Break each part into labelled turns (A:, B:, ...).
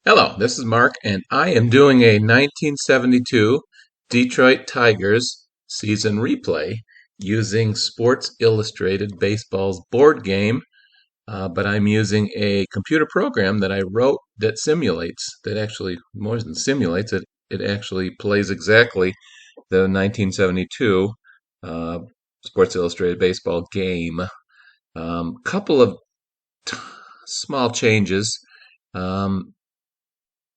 A: Hello, this is Mark, and I am doing a 1972 Detroit Tigers season replay using Sports Illustrated Baseball's board game, but I'm using a computer program that I wrote that simulates, that actually, more than simulates, it actually plays exactly the 1972 uh, Sports Illustrated Baseball game. Couple of t small changes. Um,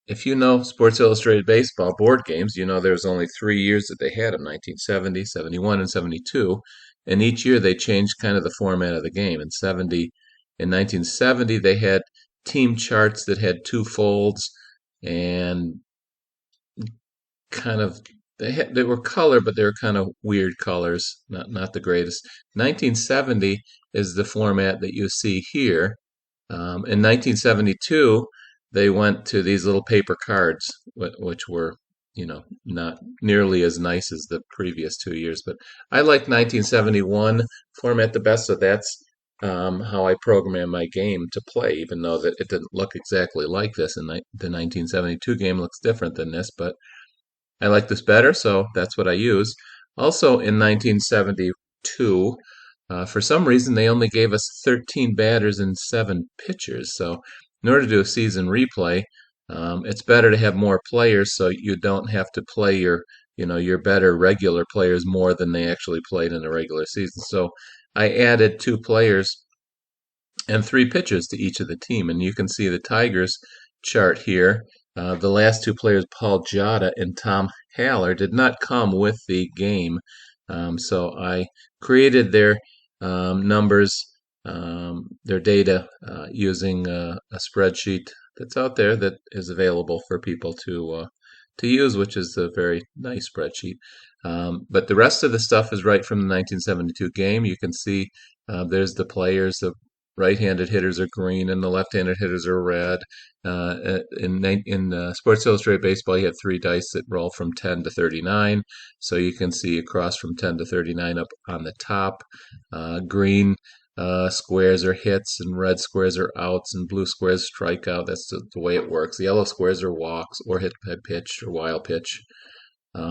A: if you know Sports Illustrated Baseball board games, you know there's only 3 years that they had them, 1970, 71, and 72. And each year they changed kind of the format of the game. In 1970, they had team charts that had two folds and kind of they were color, but they were kind of weird colors, not the greatest. 1970 is the format that you see here. In 1972, they went to these little paper cards, which were, not nearly as nice as the previous 2 years. But I like 1971 format the best, so that's how I program my game to play, even though that it didn't look exactly like this. And the 1972 game looks different than this, but I like this better, so that's what I use. Also, in 1972, for some reason, they only gave us 13 batters and 7 pitchers. So, in order to do a season replay, it's better to have more players so you don't have to play your better regular players more than they actually played in the regular season. So, I added 2 players and 3 pitchers to each of the team. And you can see the Tigers chart here. The last 2 players, Paul Giada and Tom Haller, did not come with the game. So I created their numbers, their data, using a spreadsheet that's out there that is available for people to use, which is a very nice spreadsheet. But the rest of the stuff is right from the 1972 game. You can see there's the players. The right-handed hitters are green and the left-handed hitters are red. In Sports Illustrated Baseball, you have 3 dice that roll from 10 to 39. So you can see across from 10 to 39 up on the top. Green squares are hits, and red squares are outs, and blue squares strike out. That's the way it works. The yellow squares are walks, or hit pitch, or wild pitch.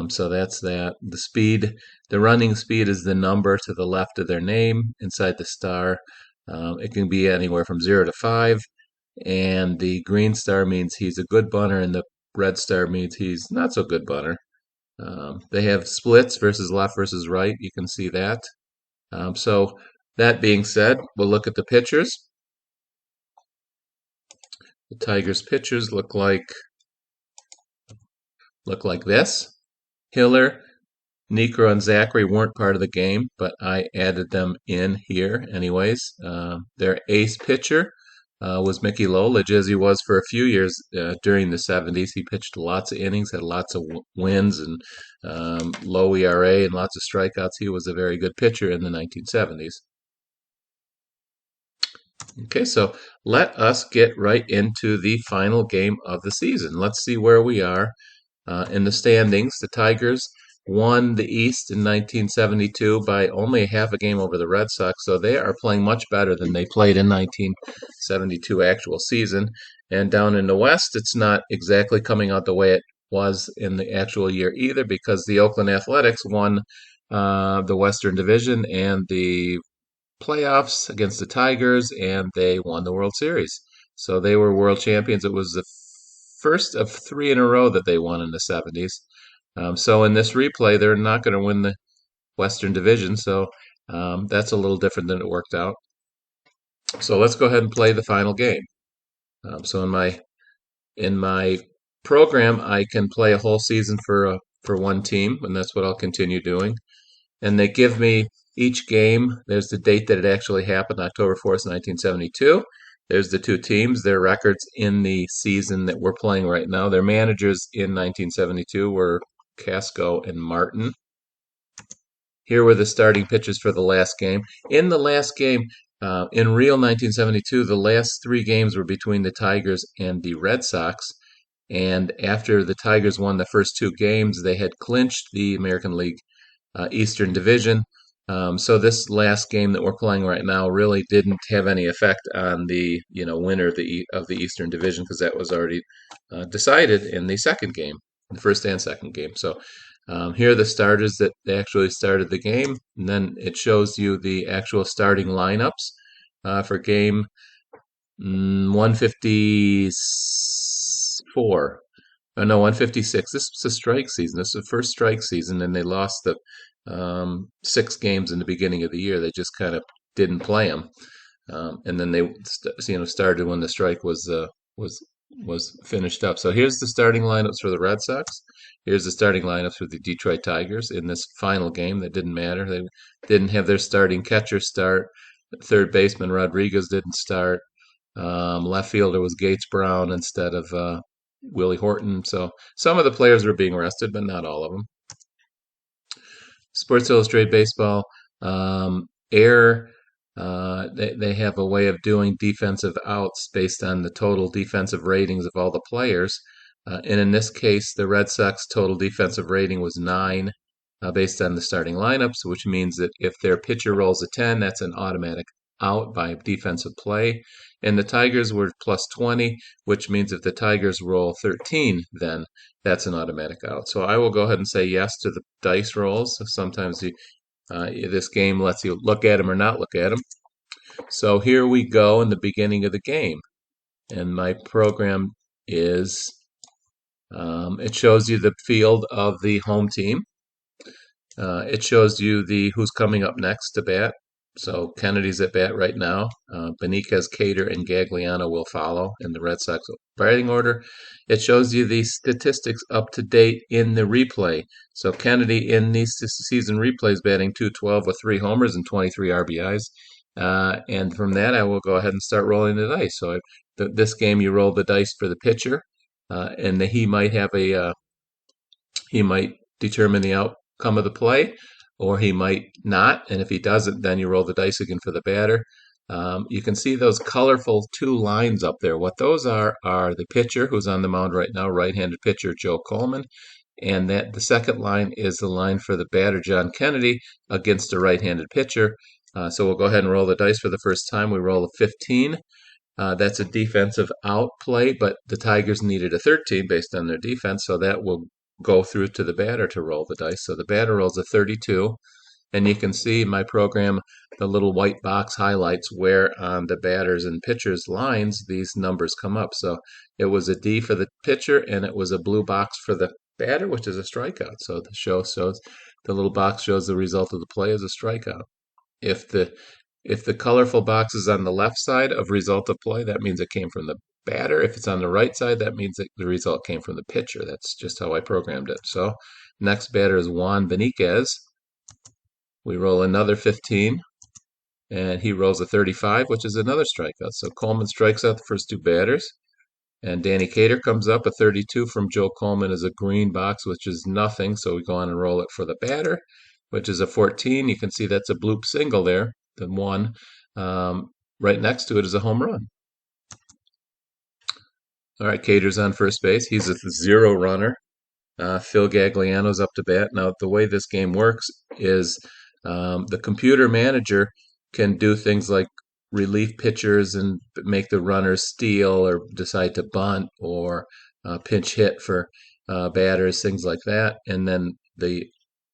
A: So that's that. The running speed is the number to the left of their name inside the star. It can be anywhere from 0 to 5. And the green star means he's a good bunter, and the red star means he's not so good bunter. They have splits versus left versus right. You can see that. So that being said, we'll look at the pitchers. The Tigers' pitchers look like this. Hiller, Necro, and Zachary weren't part of the game, but I added them in here anyways. Their ace pitcher was Mickey Lolich, as he was for a few years during the 70s. He pitched lots of innings, had lots of wins and low ERA and lots of strikeouts. He was a very good pitcher in the 1970s. Okay, so let us get right into the final game of the season. Let's see where we are in the standings. The Tigers won the East in 1972 by only half a game over the Red Sox, so they are playing much better than they played in 1972 actual season. And down in the West, it's not exactly coming out the way it was in the actual year either, because the Oakland Athletics won the Western Division and the playoffs against the Tigers, and they won the World Series. So they were world champions. It was the first of 3 in a row that they won in the 70s. So in this replay, they're not going to win the Western Division, so that's a little different than it worked out. So let's go ahead and play the final game. So in my program, I can play a whole season for one team, and that's what I'll continue doing. And they give me each game. There's the date that it actually happened, October 4th, 1972. There's the 2 teams, their records in the season that we're playing right now. Their managers in 1972 were Casco and Martin. Here were the starting pitchers for the last game. In the last game, in real 1972, the last 3 games were between the Tigers and the Red Sox. And after the Tigers won the first 2 games, they had clinched the American League Eastern Division. So this last game that we're playing right now really didn't have any effect on the winner of the Eastern Division, because that was already decided in the second game, the first and second game. So here are the starters that actually started the game, and then it shows you the actual starting lineups for game 154. Oh, no, 156. This was a strike season. This was the first strike season, and they lost the 6 games in the beginning of the year. They just kind of didn't play them, and then they started when the strike was finished up. So here's the starting lineups for the Red Sox. Here's the starting lineups for the Detroit Tigers in this final game. That didn't matter. They didn't have their starting catcher start. Third baseman Rodriguez didn't start. Left fielder was Gates Brown instead of Willie Horton. So some of the players were being rested, but not all of them. Sports Illustrated Baseball, Air, they have a way of doing defensive outs based on the total defensive ratings of all the players. And in this case, the Red Sox total defensive rating was 9 based on the starting lineups, which means that if their pitcher rolls a 10, that's an automatic out by defensive play. And the Tigers were plus 20, which means if the Tigers roll 13, then that's an automatic out. So I will go ahead and say yes to the dice rolls. Sometimes this game lets you look at them or not look at them. So here we go in the beginning of the game. And my program is, it shows you the field of the home team. It shows you who's coming up next to bat. So Kennedy's at bat right now. Benitez, Cater, and Gagliano will follow in the Red Sox batting order. It shows you the statistics up to date in the replay. So Kennedy in these season replays batting .212 with 3 homers and 23 RBIs. And from that, I will go ahead and start rolling the dice. So this game, you roll the dice for the pitcher, and he might determine the outcome of the play, or he might not. And if he doesn't, then you roll the dice again for the batter. You can see those colorful 2 lines up there. What those are the pitcher who's on the mound right now, right-handed pitcher Joe Coleman, and that the second line is the line for the batter John Kennedy against a right-handed pitcher. So we'll go ahead and roll the dice for the first time. We roll a 15. That's a defensive out play, but the Tigers needed a 13 based on their defense, so that will go through to the batter to roll the dice. So the batter rolls a 32, and you can see in my program the little white box highlights where on the batters and pitchers lines these numbers come up. So it was a D for the pitcher, and it was a blue box for the batter, which is a strikeout. So the little box shows the result of the play as a strikeout. If the colorful box is on the left side of result of play, that means it came from the batter. If it's on the right side, that means that the result came from the pitcher. That's just how I programmed it. So next batter is Juan Benitez. We roll another 15, and he rolls a 35, which is another strikeout. So Coleman strikes out the first 2 batters. And Danny Cater comes up. A 32 from Joe Coleman is a green box, which is nothing. So we go on and roll it for the batter, which is a 14. You can see that's a bloop single there, the 1. Right next to it is a home run. All right, Cater's on first base. He's a 0 runner. Phil Gagliano's up to bat. Now, the way this game works is the computer manager can do things like relief pitchers and make the runners steal or decide to bunt or pinch hit for batters, things like that. And then the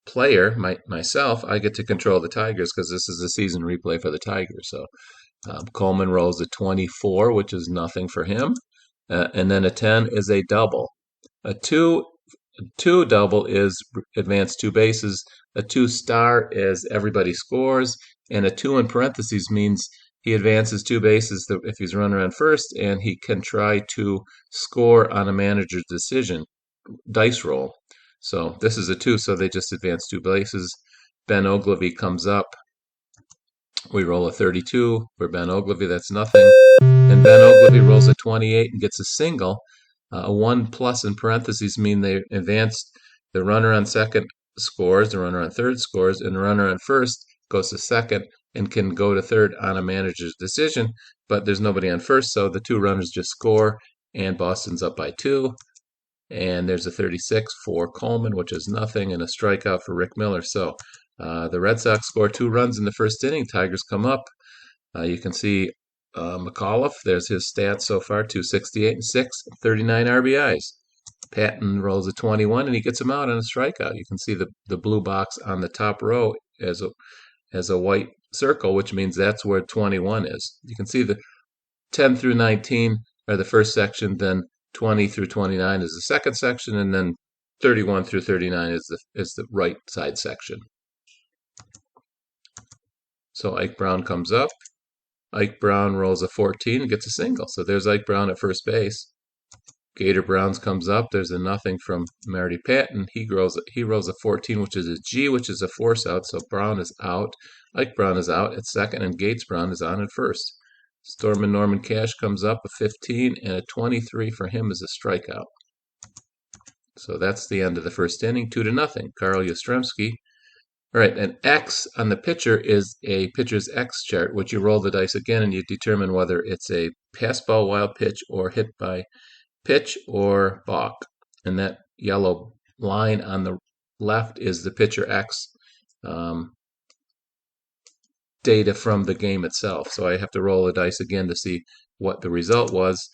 A: player, myself, I get to control the Tigers because this is a season replay for the Tigers. So Coleman rolls a 24, which is nothing for him. And then a 10 is a double. A 2 double is advance 2 bases. A 2 star is everybody scores. And a 2 in parentheses means he advances 2 bases if he's runner on first, and he can try to score on a manager's decision, dice roll. So this is a 2, so they just advance 2 bases. Ben Oglivie comes up. We roll a 32 for Ben Oglivie. That's nothing. And Ben Oglivie rolls a 28 and gets a single. A 1 plus in parentheses mean they advanced. The runner on second scores, the runner on third scores, and the runner on first goes to second and can go to third on a manager's decision. But there's nobody on first, so the 2 runners just score, and Boston's up by 2. And there's a 36 for Coleman, which is nothing, and a strikeout for Rick Miller. So The Red Sox score 2 runs in the first inning. Tigers come up. You can see McAuliffe, there's his stats so far, 268 and 6, 39 RBIs. Patton rolls a 21 and he gets him out on a strikeout. You can see the blue box on the top row as a white circle, which means that's where 21 is. You can see the 10 through 19 are the first section, then 20 through 29 is the second section, and then 31 through 39 is the right side section. So Ike Brown comes up. Ike Brown rolls a 14 and gets a single. So there's Ike Brown at first base. Gator Browns comes up. There's a nothing from Marty Patton. He rolls a 14, which is a G, which is a force out. So Brown is out. Ike Brown is out at second, and Gates Brown is on at first. Stormin' Norman Cash comes up, a 15, and a 23 for him is a strikeout. So that's the end of the first inning, 2-0. Carl Yastrzemski. All right, an X on the pitcher is a pitcher's X chart, which you roll the dice again and you determine whether it's a pass ball, wild pitch, or hit by pitch or balk. And that yellow line on the left is the pitcher X data from the game itself. So I have to roll the dice again to see what the result was.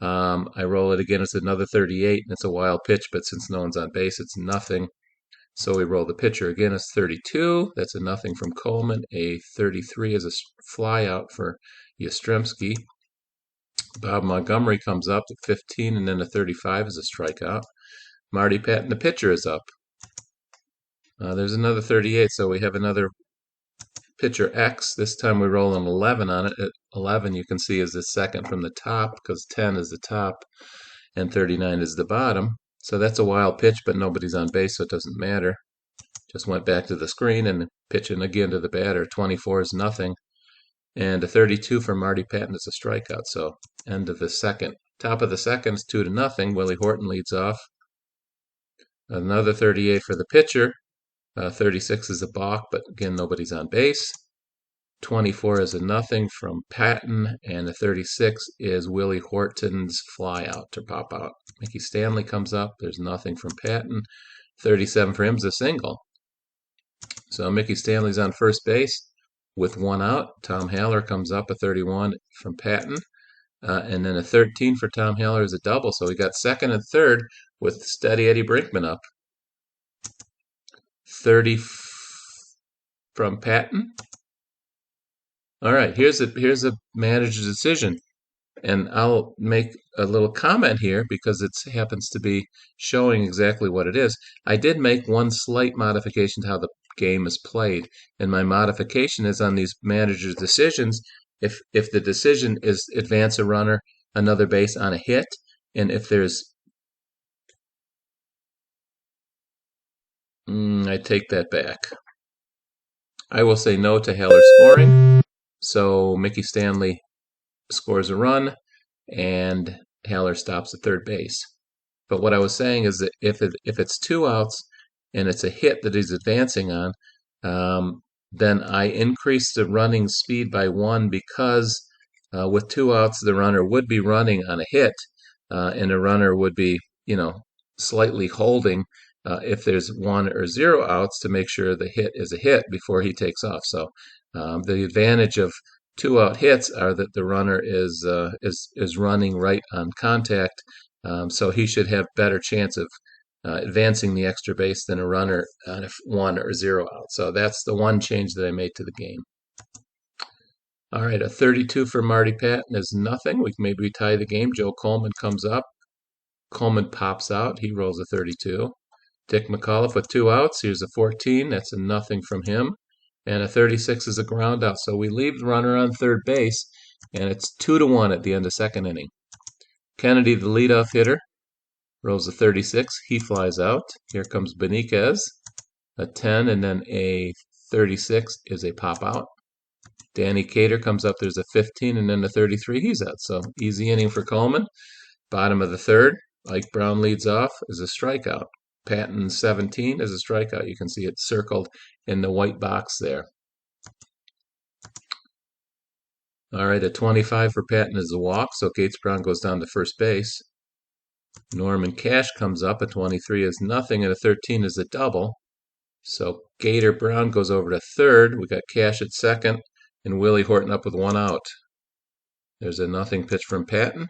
A: I roll it again, it's another 38, and it's a wild pitch, but since no one's on base, it's nothing. So we roll the pitcher again, it's 32. That's a nothing from Coleman. A 33 is a fly out for Yastrzemski. Bob Montgomery comes up at 15, and then a 35 is a strikeout. Marty Patton, the pitcher, is up. There's another 38, so we have another pitcher X. This time we roll an 11 on it. At 11, you can see is the second from the top, because 10 is the top and 39 is the bottom. So that's a wild pitch, but nobody's on base, so it doesn't matter. Just went back to the screen and pitching again to the batter. 24 is nothing. And a 32 for Marty Patton is a strikeout. So end of the second. Top of the second is 2-0. Willie Horton leads off. Another 38 for the pitcher. 36 is a balk, but again, nobody's on base. 24 is a nothing from Patton, and the 36 is Willie Horton's fly out to pop out. Mickey Stanley comes up. There's nothing from Patton. 37 for him is a single. So Mickey Stanley's on first base with one out. Tom Haller comes up, a 31 from Patton. And then a 13 for Tom Haller is a double. So we got second and third with Steady Eddie Brinkman up. 30 from Patton. All right, here's a manager's decision. And I'll make a little comment here because it happens to be showing exactly what it is. I did make one slight modification to how the game is played. And my modification is on these manager's decisions. If the decision is advance a runner another base on a hit, and if there's I take that back. I will say no to Haller scoring. So Mickey Stanley scores a run, and Haller stops at third base. But what I was saying is that if it's 2 outs and it's a hit that he's advancing on, then I increase the running speed by 1 because with 2 outs the runner would be running on a hit, and the runner would be slightly holding if there's 1 or 0 outs to make sure the hit is a hit before he takes off. So the advantage of 2 out hits are that the runner is running right on contact, so he should have better chance of advancing the extra base than a runner on 1 or 0 out. So that's the one change that I made to the game. All right, a 32 for Marty Patton is nothing. Maybe we tie the game. Joe Coleman comes up. Coleman pops out. He rolls a 32. Dick McAuliffe with 2 outs. Here's a 14. That's a nothing from him. And a 36 is a ground out. So we leave the runner on third base, and it's 2-1 at the end of second inning. Kennedy, the leadoff hitter, rolls a 36. He flies out. Here comes Beniquez, a 10, and then a 36 is a pop out. Danny Cater comes up. There's a 15, and then a 33. He's out. So easy inning for Coleman. Bottom of the third, Ike Brown leads off as a strikeout. Patton 17 is a strikeout. You can see it circled in the white box there. All right, a 25 for Patton is a walk, so Gates Brown goes down to first base. Norman Cash comes up, a 23 is nothing, and a 13 is a double. So Gator Brown goes over to third. We got Cash at second, and Willie Horton up with 1 out. There's a nothing pitch from Patton.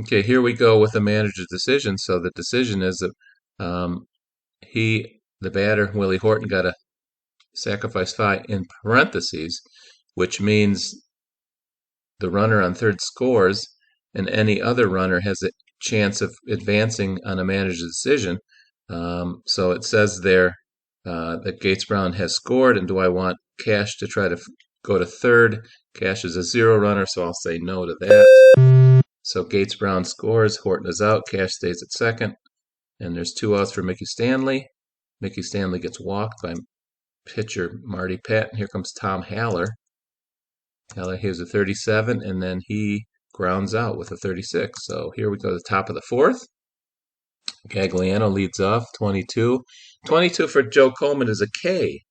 A: Okay, here we go with the manager's decision. So the decision is that the batter, Willie Horton, got a sacrifice fly in parentheses, which means the runner on third scores, and any other runner has a chance of advancing on a manager's decision. So it says there that Gates Brown has scored, and do I want Cash to try to go to third? Cash is a 0 runner, so I'll say no to that. So Gates Brown scores, Horton is out, Cash stays at second, and there's 2 outs for Mickey Stanley. Mickey Stanley gets walked by pitcher Marty Patton. Here comes Tom Haller. Haller has a 37, and then he grounds out with a 36. So here we go to the top of the fourth. Gagliano leads off, 22. 22 for Joe Coleman is a K.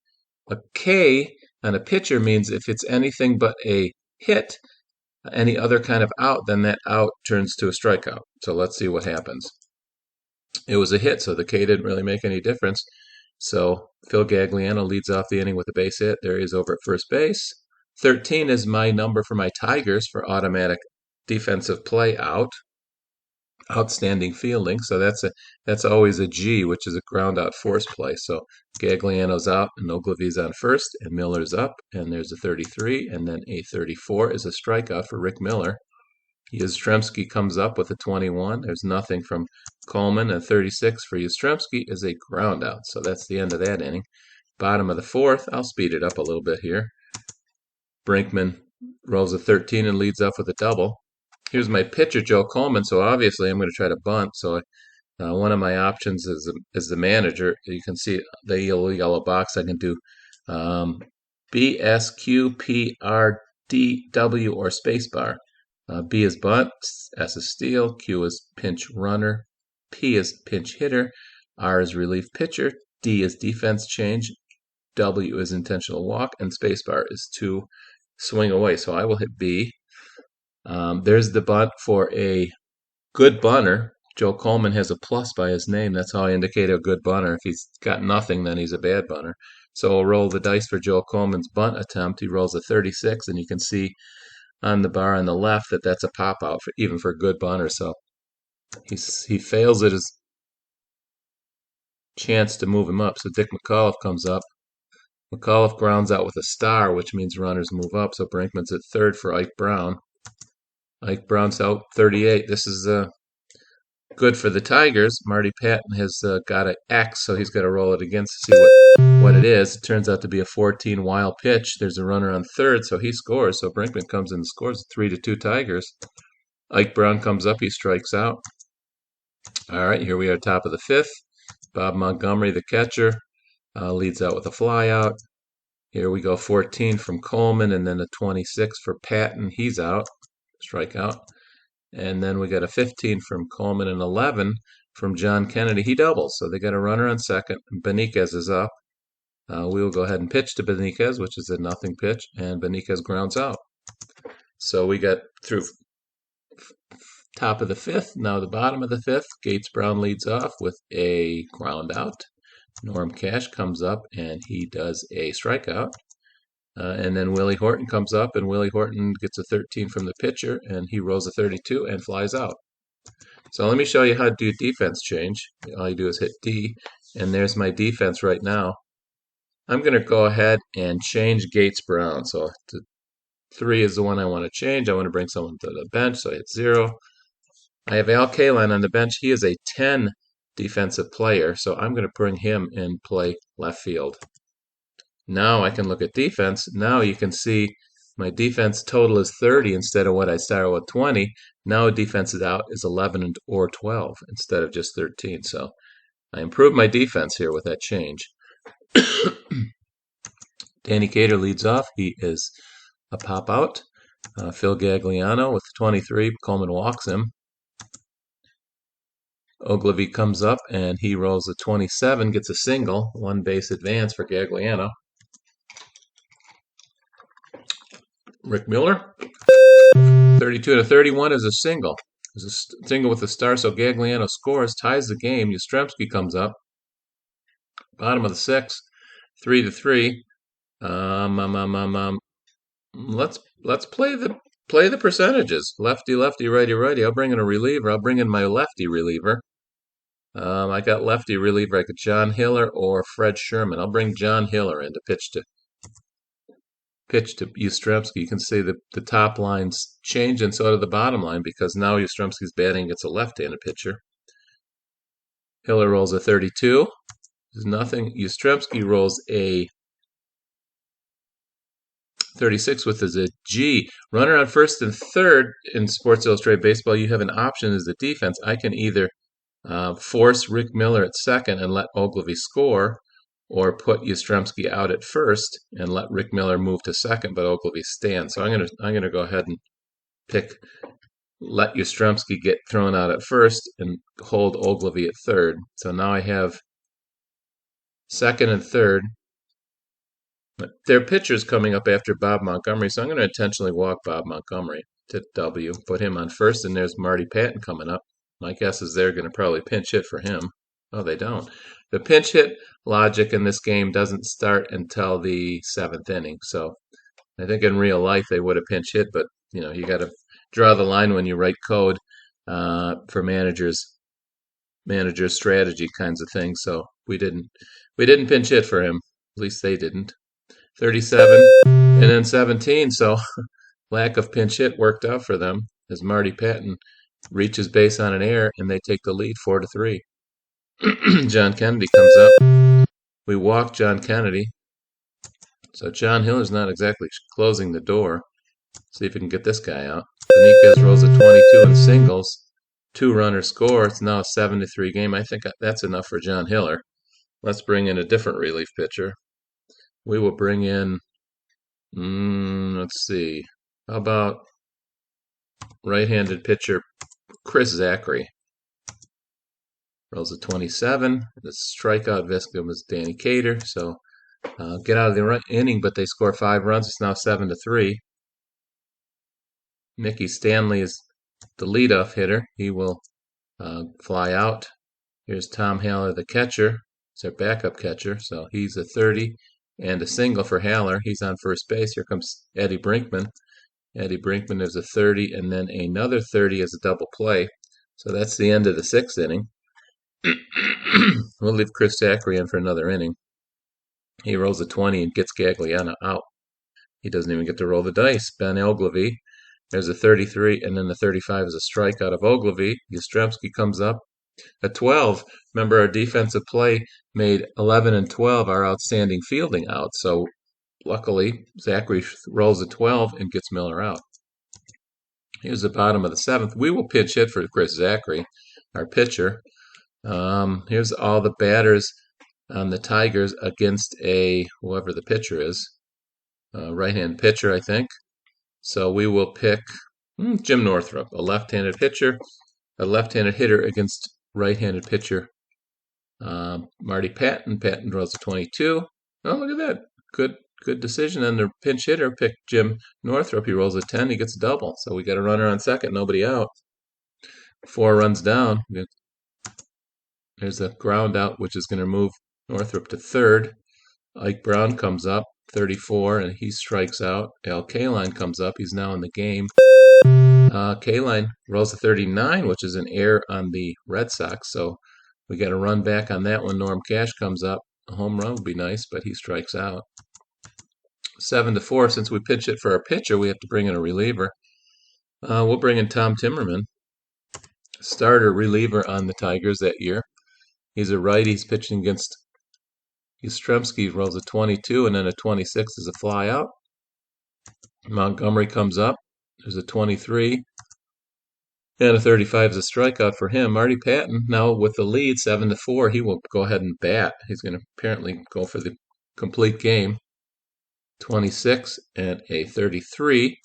A: A K on a pitcher means if it's anything but a hit, any other kind of out, then that out turns to a strikeout. So let's see what happens. It was a hit, so the K didn't really make any difference. So Phil Gagliano leads off the inning with a base hit. There he is over at first base. 13 is my number for my Tigers for automatic defensive play out. Outstanding fielding. So that's always a G, which is a ground out force play. So Gagliano's out, and Ogilvy's on first, and Miller's up, and there's a 33, and then a 34 is a strikeout for Rick Miller. Yastrzemski comes up with a 21. There's nothing from Coleman, and 36 for Yastrzemski is a ground out. So that's the end of that inning. Bottom of the fourth, I'll speed it up a little bit here. Brinkman rolls a 13 and leads off with a double. Here's my pitcher, Joe Coleman, so obviously I'm going to try to bunt. So one of my options is the manager. You can see the yellow box. I can do B, S, Q, P, R, D, W, or spacebar. B is bunt, S is steal, Q is pinch runner, P is pinch hitter, R is relief pitcher, D is defense change, W is intentional walk, and spacebar is to swing away. So I will hit B. There's the bunt for a good bunter. Joe Coleman has a plus by his name. That's how I indicate a good bunter. If he's got nothing, then he's a bad bunter. So I'll roll the dice for Joe Coleman's bunt attempt. He rolls a 36, and you can see on the bar on the left that that's a pop out for, even for a good bunter. So he fails at his chance to move him up. So Dick McAuliffe comes up. McAuliffe grounds out with a star, which means runners move up. So Brinkman's at third for Ike Brown. Ike Brown's out 38. This is good for the Tigers. Marty Patton has got an X, so he's got to roll it again to see what it is. It turns out to be a 14 wild pitch. There's a runner on third, so he scores. So Brinkman comes in and scores 3-2 Tigers. Ike Brown comes up. He strikes out. All right, here we are, top of the fifth. Bob Montgomery, the catcher, leads out with a fly out. Here we go, 14 from Coleman, and then a 26 for Patton. He's out, strikeout. And then we got a 15 from Coleman and 11 from John Kennedy. He doubles, so they got a runner on second. Beniquez is up. We will go ahead and pitch to Beniquez, which is a nothing pitch, and Beniquez grounds out. So we got through top of the fifth. Now the bottom of the fifth. Gates Brown leads off with a ground out. Norm Cash comes up, and he does a strikeout. And then Willie Horton comes up, and Willie Horton gets a 13 from the pitcher, and he rolls a 32 and flies out. So let me show you how to do defense change. All you do is hit D, and there's my defense right now. I'm going to go ahead and change Gates Brown. So 3 is the one I want to change. I want to bring someone to the bench, so I hit 0. I have Al Kaline on the bench. He is a 10 defensive player, so I'm going to bring him in play left field. Now I can look at defense. Now you can see my defense total is 30 instead of what I started with 20. Now defense is out is 11 or 12 instead of just 13. So I improved my defense here with that change. Danny Cater leads off. He is a pop out. Phil Gagliano with 23. Coleman walks him. Ogilvy comes up and he rolls a 27, gets a single, 1 base advance for Gagliano. Rick Miller, 32-31 is a single. There's a single with a star, so Gagliano scores, ties the game. Yastrzemski comes up. Bottom of the sixth, 3-3. Um, um, um, um, um, let's play the percentages. Lefty, lefty, righty, righty. I'll bring in a reliever. I'll bring in my lefty reliever. I got lefty reliever. I got John Hiller or Fred Sherman. I'll bring John Hiller in to pitch to Yastrzemski. You can see the top line's change, and so do the bottom line, because now Yastrzemski's batting against a left-handed pitcher. Hiller rolls a 32. There's nothing. Yastrzemski rolls a 36 with a G. Runner on first and third in Sports Illustrated Baseball, you have an option as the defense. I can either force Rick Miller at second and let Ogilvy score, or put Yastrzemski out at first and let Rick Miller move to second, but Ogilvy stand. So I'm gonna go ahead and let Yastrzemski get thrown out at first and hold Ogilvy at third. So now I have second and third. Their pitcher's coming up after Bob Montgomery, so I'm going to intentionally walk Bob Montgomery to W, put him on first, and there's Marty Patton coming up. My guess is they're going to probably pinch hit for him. Oh, they don't. The pinch hit logic in this game doesn't start until the seventh inning, so I think in real life they would have pinch hit, but you got to draw the line when you write code for managers strategy kinds of things. So we didn't pinch hit for him. At least they didn't. 37 and then 17. So lack of pinch hit worked out for them as Marty Patton reaches base on an error and they take the lead 4-3. John Kennedy comes up. We walk John Kennedy. So John Hiller's not exactly closing the door. See if we can get this guy out. Benitez rolls a 22 in singles. 2-runner score. It's now a 7-3 game. I think that's enough for John Hiller. Let's bring in a different relief pitcher. We will bring in, let's see, how about right-handed pitcher Chris Zachary. Rolls a 27. The strikeout victim was Danny Cater. So get out of the inning, but they score 5 runs. It's now 7-3. Mickey Stanley is the leadoff hitter. He will fly out. Here's Tom Haller, the catcher. It's our backup catcher. So he's a 30 and a single for Haller. He's on first base. Here comes Eddie Brinkman. Eddie Brinkman is a 30 and then another 30 as a double play. So that's the end of the 6th inning. We'll leave Chris Zachary in for another inning. He rolls a 20 and gets Gagliano out. He doesn't even get to roll the dice. Ben Ogilvy. There's a 33, and then the 35 is a strikeout of Ogilvy. Yastrzemski comes up. A 12. Remember, our defensive play made 11 and 12 our outstanding fielding out. So luckily, Zachary rolls a 12 and gets Miller out. Here's the bottom of the 7th. We will pitch hit for Chris Zachary, our pitcher. Here's all the batters on the Tigers against whoever the pitcher is, right-hand pitcher, I think. So we will pick Jim Northrup, a left-handed pitcher, a left-handed hitter against right-handed pitcher Marty Patton. Patton draws a 22. Oh, look at that. Good decision. And the pinch hitter picked Jim Northrup. He rolls a 10. He gets a double. So we got a runner on second, nobody out. 4 runs down. There's a ground out, which is going to move Northrup to third. Ike Brown comes up, 34, and he strikes out. Al Kaline comes up. He's now in the game. Kaline rolls a 39, which is an error on the Red Sox. So we got a run back on that one. Norm Cash comes up. A home run would be nice, but he strikes out. 7-4. Since we pitch it for our pitcher, we have to bring in a reliever. We'll bring in Tom Timmerman, starter reliever on the Tigers that year. He's a righty. He's pitching against Yastrzemski. Rolls a 22, and then a 26 is a fly out. Montgomery comes up. There's a 23. And a 35 is a strikeout for him. Marty Patton, now with the lead, 7-4, he will go ahead and bat. He's going to apparently go for the complete game. 26 and a 33.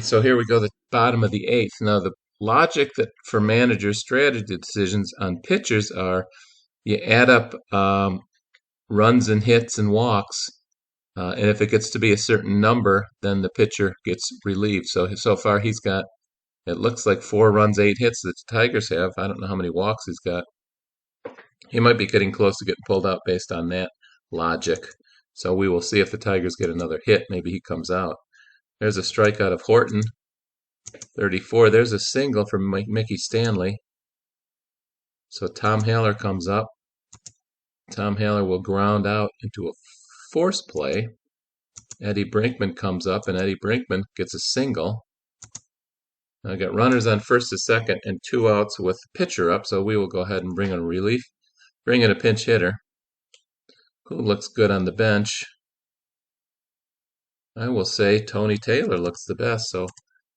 A: So here we go, the bottom of the 8th. Now the logic that for managers' strategy decisions on pitchers are you add up runs and hits and walks, and if it gets to be a certain number, then the pitcher gets relieved. So far he's got, it looks like 4 runs, 8 hits that the Tigers have. I don't know how many walks he's got. He might be getting close to getting pulled out based on that logic. So we will see if the Tigers get another hit. Maybe he comes out. There's a strikeout of Horton, 34. There's a single from Mickey Stanley. So Tom Haller comes up. Tom Haller will ground out into a force play. Eddie Brinkman comes up, and Eddie Brinkman gets a single. I got runners on first to second and 2 outs with the pitcher up, so we will go ahead and bring in a relief. Bring in a pinch hitter who looks good on the bench. I will say Tony Taylor looks the best, so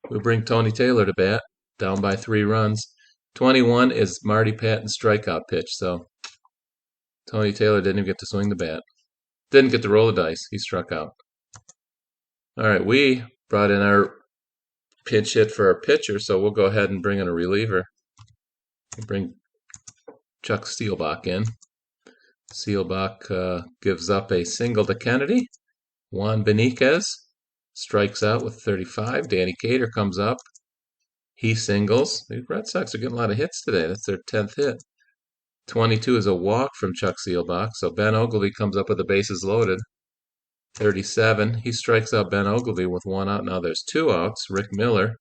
A: we'll bring Tony Taylor to bat, down by 3 runs. 21 is Marty Patton's strikeout pitch, so Tony Taylor didn't even get to swing the bat. Didn't get to roll the dice. He struck out. All right, we brought in our pinch hit for our pitcher, so we'll go ahead and bring in a reliever. We'll bring Chuck Steelbach in. Steelbach gives up a single to Kennedy. Juan Beniquez strikes out with 35. Danny Cater comes up. He singles. The Red Sox are getting a lot of hits today. That's their 10th hit. 22 is a walk from Chuck Steelbach, so Ben Oglivie comes up with the bases loaded. 37, he strikes out Ben Oglivie with 1 out. Now there's 2 outs. Rick Miller,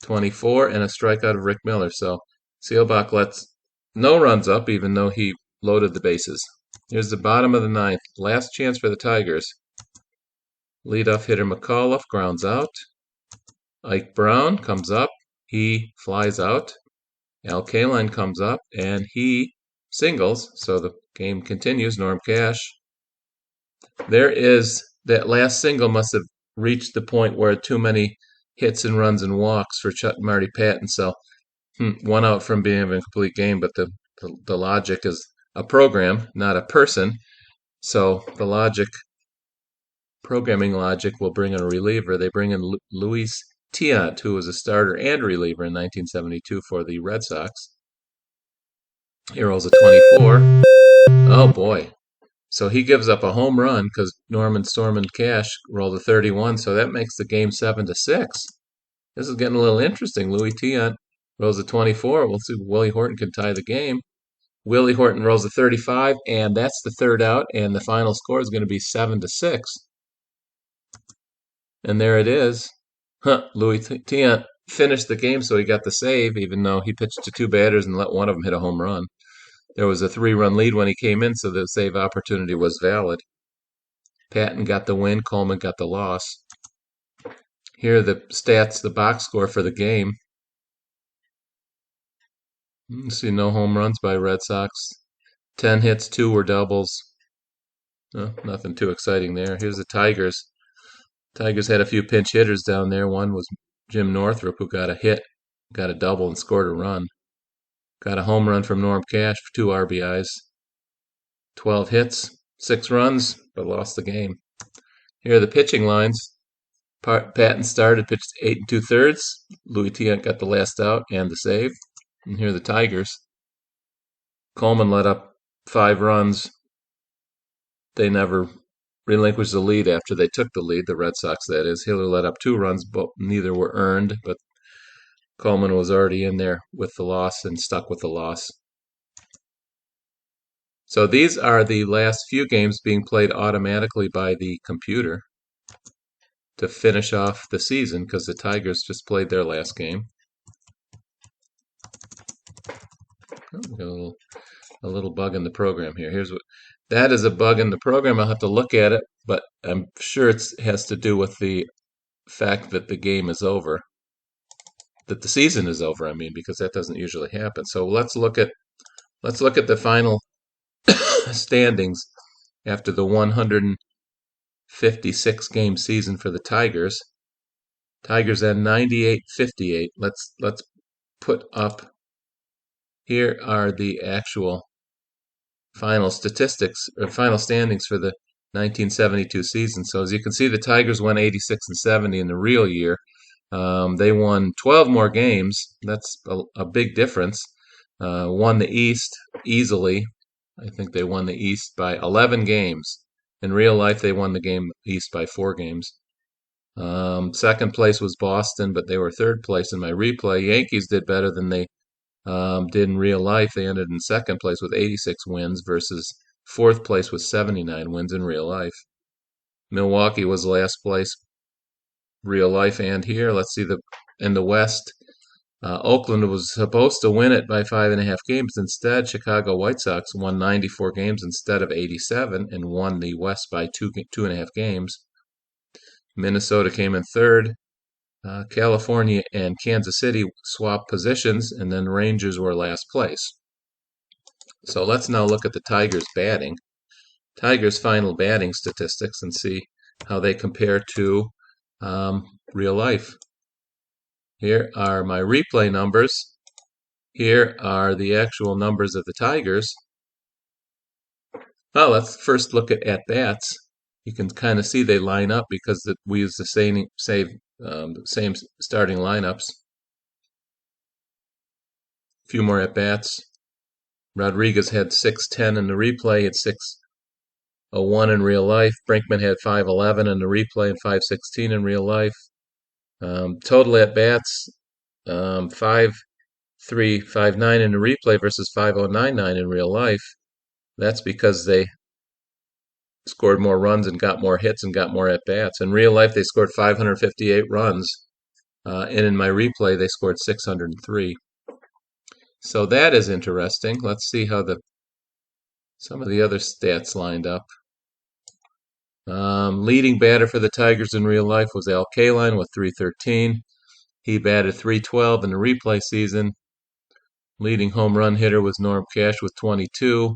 A: 24, and a strikeout of Rick Miller. So Steelbach lets no runs up, even though he loaded the bases. Here's the bottom of the 9th. Last chance for the Tigers. Leadoff hitter McAuliffe grounds out. Ike Brown comes up. He flies out. Al Kaline comes up, and he singles. So the game continues. Norm Cash. There is that last single must have reached the point where too many hits and runs and walks for Chuck and Marty Patton. So 1 out from being a complete game, but the logic is a program, not a person. So the programming logic will bring in a reliever. They bring in Luis Tiant, who was a starter and reliever in 1972 for the Red Sox. He rolls a 24. Oh boy. So he gives up a home run because Norman Stormin Cash rolled a 31, so that makes the game 7-6. This is getting a little interesting. Louis Tiant rolls a 24. We'll see if Willie Horton can tie the game. Willie Horton rolls a 35, and that's the 3rd out, and the final score is going to be 7-6. And there it is. Louis Tiant finished the game, so he got the save, even though he pitched to 2 batters and let one of them hit a home run. There was a 3-run lead when he came in, so the save opportunity was valid. Patton got the win. Coleman got the loss. Here are the stats, the box score for the game. You see no home runs by Red Sox. 10 hits, 2 were doubles. Nothing too exciting there. Here's the Tigers. Tigers had a few pinch hitters down there. One was Jim Northrup, who got a hit, got a double, and scored a run. Got a home run from Norm Cash for 2 RBIs. 12 hits, 6 runs, but lost the game. Here are the pitching lines. Patton started, pitched 8 2/3. Louis Tiant got the last out and the save. And here are the Tigers. Coleman let up 5 runs. They never relinquished the lead after they took the lead, the Red Sox, that is. Hiller let up 2 runs, but neither were earned. But Coleman was already in there with the loss and stuck with the loss. So these are the last few games being played automatically by the computer to finish off the season, because the Tigers just played their last game. Oh, a little bug in the program here. That is a bug in the program. I'll have to look at it, but I'm sure it has to do with the fact that the game is over, that the season is over. I mean, because that doesn't usually happen. So let's look at the final standings after the 156 game season for the Tigers. Tigers at 98-58. Let's put up. Here are the actual final statistics or final standings for the 1972 season. So as you can see, the Tigers won 86-70 in the real year. They won 12 more games. That's a big difference. Won the East easily. I think they won the East by 11 games. In real life, they won the East by 4 games. Second place was Boston, but they were third place in my replay. Yankees did better than they did in real life. They ended in second place with 86 wins versus fourth place with 79 wins in real life. Milwaukee was last place, real life and here. Let's see in the West. Oakland was supposed to win it by 5.5 games. Instead, Chicago White Sox won 94 games instead of 87 and won the West by 2.5 games. Minnesota came in third. California and Kansas City swapped positions, and then Rangers were last place. So let's now look at the Tigers' batting. Tigers' final batting statistics and see how they compare to real life. Here are my replay numbers. Here are the actual numbers of the Tigers. Well, let's first look at at-bats. You can kind of see they line up because we use the same starting lineups. A few more at-bats. Rodriguez had 610 in the replay at 601 in real life. Brinkman had 511 in the replay and 516 in real life. Total at-bats, 5.359 in the replay versus 5.099 in real life. That's because they scored more runs and got more hits and got more at-bats. In real life, they scored 558 runs, and in my replay, they scored 603. So that is interesting. Let's see how some of the other stats lined up. Leading batter for the Tigers in real life was Al Kaline with 313. He batted 312 in the replay season. Leading home run hitter was Norm Cash with 22.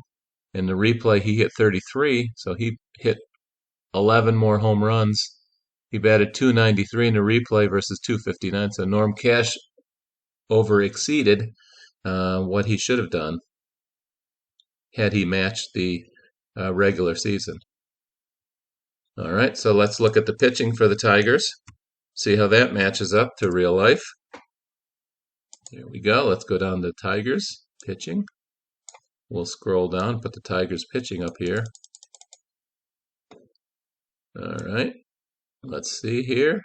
A: In the replay, he hit 33, so he hit 11 more home runs. He batted 293 in the replay versus 259, so Norm Cash over-exceeded what he should have done had he matched the regular season. All right, so let's look at the pitching for the Tigers, see how that matches up to real life. There we go. Let's go down to Tigers pitching. We'll scroll down, put the Tigers pitching up here. All right, let's see here.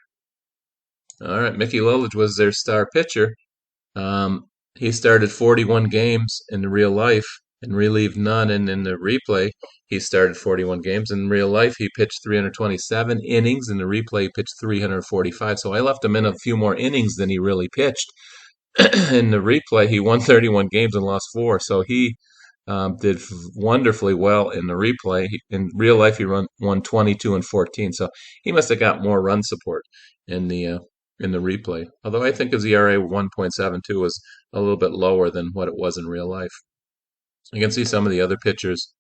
A: All right, Mickey Lolich was their star pitcher. He started 41 games in real life and relieved none. And in the replay, he started 41 games. In real life, he pitched 327 innings. In the replay, he pitched 345. So I left him in a few more innings than he really pitched. In the replay, he won 31 games and lost 4. So he did wonderfully well in the replay. In real life, he won 22 and 14. So he must have got more run support in the replay. Although I think his ERA 1.72 was a little bit lower than what it was in real life. You can see some of the other pitchers.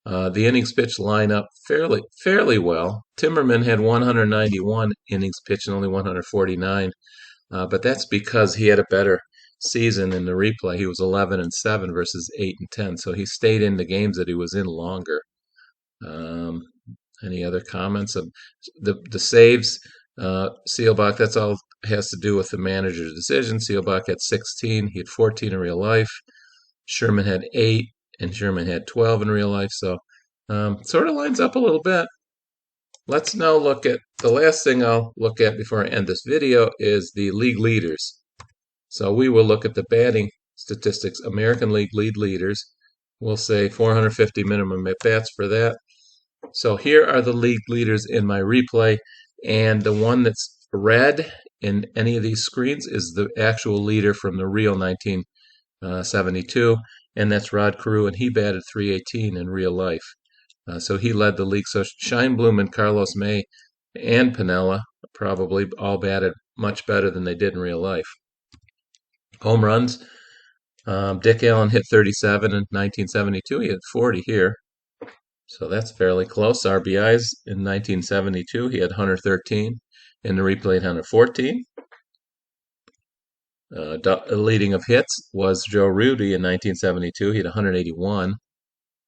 A: The innings pitched line up fairly well. Timmerman had 191 innings pitched and only 149, but that's because he had a better season in the replay. He was 11-7 versus 8-10, so he stayed in the games that he was in longer. Any other comments? The saves, Seelbach, that's all has to do with the manager's decision. Seelbach had 16. He had 14 in real life. Sherman had 8, and Sherman had 12 in real life. So sort of lines up a little bit. Let's now look at the last thing I'll look at before I end this video is the league leaders. So we will look at the batting statistics, American League lead leaders. We'll say 450 minimum at bats for that. So here are the league leaders in my replay, and the one that's red in any of these screens is the actual leader from the real 1972, and that's Rod Carew, and he batted 318 in real life. So he led the league. So Scheinblum and Carlos May and Piniella probably all batted much better than they did in real life. Home runs, Dick Allen hit 37 in 1972. He had 40 here. So that's fairly close. RBIs in 1972, he had 113. In the replay, 114. Leading of hits was Joe Rudi in 1972. He had 181.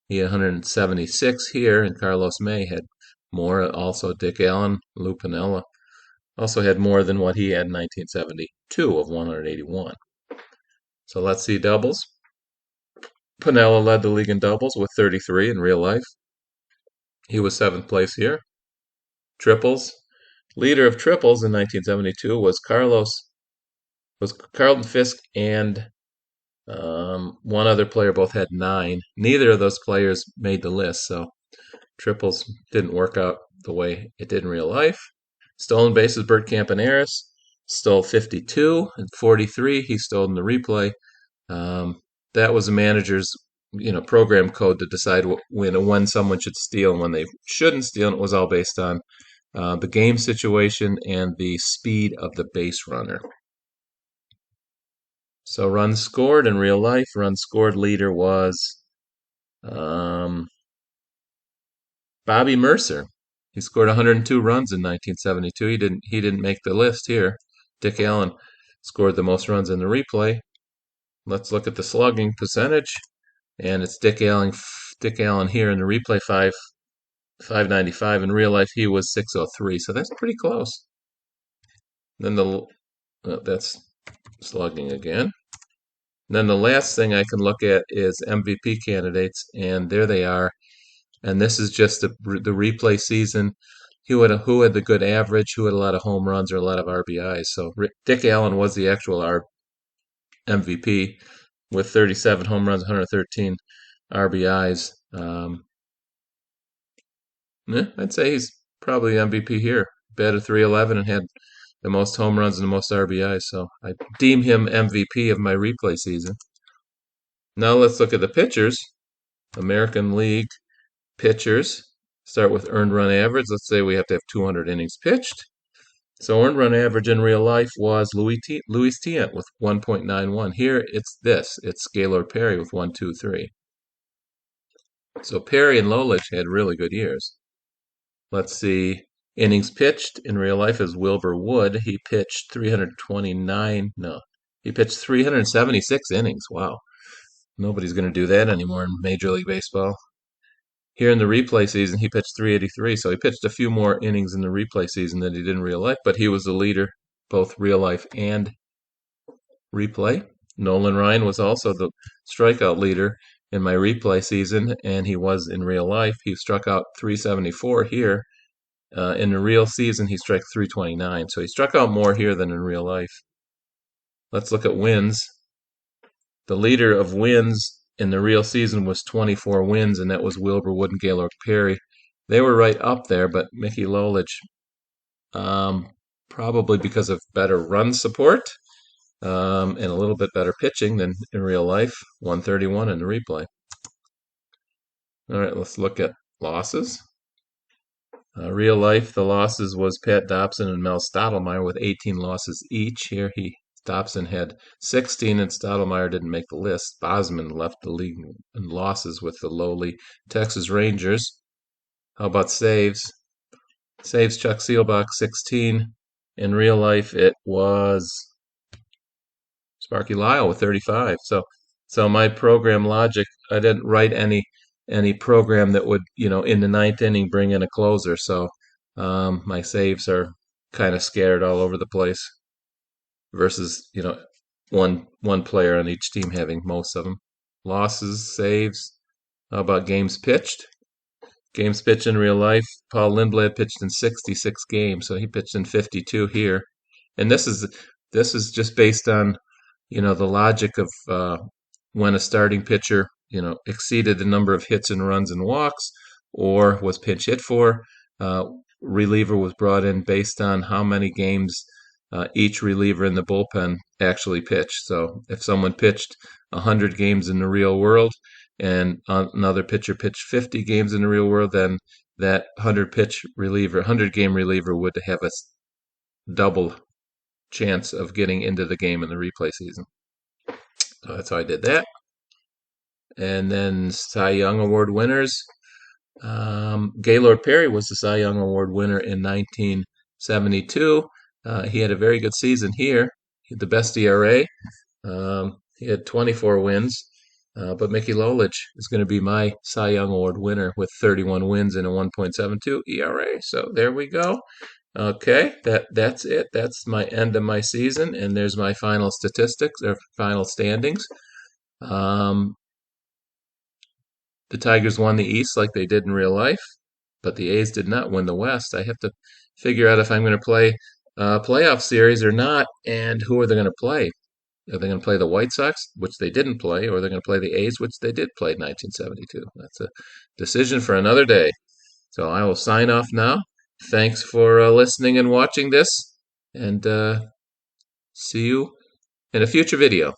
A: He had 176 here, and Carlos May had more. Also, Dick Allen, Lou Piniella also had more than what he had in 1972 of 181. So let's see doubles. Piniella led the league in doubles with 33 in real life. He was 7th place here. Triples. Leader of triples in 1972 was Carlton Fisk and One other player both had 9. Neither of those players made the list, so triples didn't work out the way it did in real life. Stolen bases, Bert Campaneris stole 52 and 43. He stole in the replay. Um, that was the manager's, program code to decide when someone should steal and when they shouldn't steal. And it was all based on the game situation and the speed of the base runner. So runs scored in real life. Runs scored leader was um, Bobby Mercer. He scored 102 runs in 1972. He didn't make the list here. Dick Allen scored the most runs in the replay. Let's look at the slugging percentage, and it's Dick Allen. Dick Allen here in the replay 595. In real life, he was 603. So that's pretty close. Then that's slugging again. Then the last thing I can look at is MVP candidates, and there they are. And this is just the replay season. Who had the good average? Who had a lot of home runs or a lot of RBIs? So Dick Allen was the actual MVP with 37 home runs, 113 RBIs. I'd say he's probably MVP here. Batted 311 and had the most home runs and the most RBIs. So I deem him MVP of my replay season. Now let's look at the pitchers. American League pitchers. Start with earned run average. Let's say we have to have 200 innings pitched. So earned run average in real life was Luis Tiant with 1.91. Here it's Gaylord Perry with 1.23. So Perry and Lolich had really good years. Let's see. Innings pitched in real life is Wilbur Wood. He pitched 376 innings. Wow. Nobody's going to do that anymore in Major League Baseball. Here in the replay season, he pitched 383, so he pitched a few more innings in the replay season than he did in real life, but he was the leader, both real life and replay. Nolan Ryan was also the strikeout leader in my replay season, and he was in real life. He struck out 374 here. In the real season, he struck 329, so he struck out more here than in real life. Let's look at wins. The leader of wins in the real season was 24 wins, and that was Wilbur Wood and Gaylord Perry. They were right up there, but Mickey Lolich, probably because of better run support and a little bit better pitching than in real life, 131 in the replay. All right, let's look at losses. Real life, the losses was Pat Dobson and Mel Stottlemyre with 18 losses each. Here Dobson had 16 and Stottlemyre didn't make the list. Bosman left the league in losses with the lowly Texas Rangers. How about saves? Saves Chuck Seelbach, 16. In real life, it was Sparky Lyle with 35. So my program logic, I didn't write any program that would, in the ninth inning bring in a closer. So my saves are kind of scattered all over the place versus, one player on each team having most of them. Losses, saves. How about games pitched? Games pitched in real life. Paul Lindblad pitched in 66 games, so he pitched in 52 here. And this is just based on, the logic of when a starting pitcher, exceeded the number of hits and runs and walks or was pinch hit for. Reliever was brought in based on how many games each reliever in the bullpen actually pitched. So if someone pitched 100 games in the real world and another pitcher pitched 50 games in the real world, then that 100-game reliever would have a double chance of getting into the game in the replay season. So that's how I did that. And then Cy Young Award winners. Gaylord Perry was the Cy Young Award winner in 1972. He had a very good season here. He had the best ERA. He had 24 wins. But Mickey Lolich is going to be my Cy Young Award winner with 31 wins and a 1.72 ERA. So there we go. Okay, that's it. That's my end of my season, and there's my final statistics or final standings. The Tigers won the East like they did in real life, but the A's did not win the West. I have to figure out if I'm going to play a playoff series or not, and who are they going to play. Are they going to play the White Sox, which they didn't play, or they're going to play the A's, which they did play in 1972? That's a decision for another day. So I will sign off now. Thanks for listening and watching this, and see you in a future video.